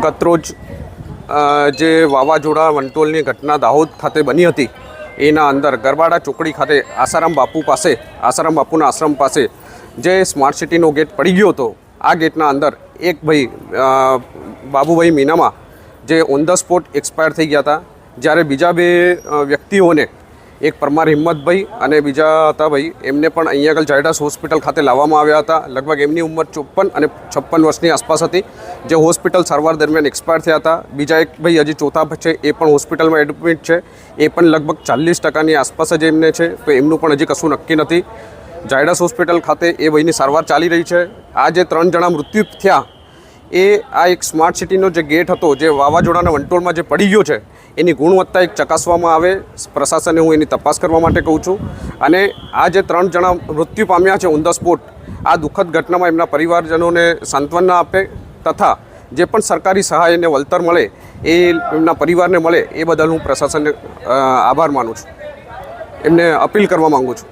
ગતરોજ જે વાવાઝોડા વંટોળની ઘટના દાહોદ ખાતે બની હતી એના અંદર ગરબાડા ચોકડી ખાતે આસારામ બાપુના આશ્રમ પાસે જે સ્માર્ટ સિટીનો ગેટ પડી ગયો હતો, આ ગેટના અંદર એક ભાઈ બાબુભાઈ મીનામાં જે ઓન ધ સ્પોટ એક્સપાયર થઈ ગયા હતા, જ્યારે બીજા બે વ્યક્તિઓને એક પરમાર હિંમતભાઈ અને બીજા હતા ભાઈ એમને પણ અહીંયા આગળ ઝાયડસ હોસ્પિટલ ખાતે લાવવામાં આવ્યા હતા. લગભગ એમની ઉંમર 54 અને 56 વર્ષની આસપાસ હતી, જે હોસ્પિટલ સારવાર દરમિયાન એક્સપાયર થયા હતા. બીજા એક ભાઈ હજી ચોથા છે, એ પણ હોસ્પિટલમાં એડમિટ છે, એ પણ લગભગ 40% આસપાસ જ એમને છે, તો એમનું પણ હજી કશું નક્કી નથી. ઝાયડસ હોસ્પિટલ ખાતે એ ભાઈની સારવાર ચાલી રહી છે. આ જે 3 જણા મૃત્યુ થયા એ આ એક સ્માર્ટ સિટીનો જે ગેટ હતો, જે વાવાઝોડાના વંટોળમાં જે પડી ગયો છે, એની ગુણવત્તા એક ચકાસવામાં આવે. પ્રશાસનને હું એની તપાસ કરવા માટે કહું છું. અને આ જે 3 જણા મૃત્યુ પામ્યા છે ઓન ધ સ્પોટ, આ દુઃખદ ઘટનામાં એમના પરિવારજનોને સાંત્વના આપે તથા જે પણ સરકારી સહાય અને વળતર મળે એ એમના પરિવારને મળે, એ બદલ હું પ્રશાસનને આભાર માનું છું, એમને અપીલ કરવા માગું છું.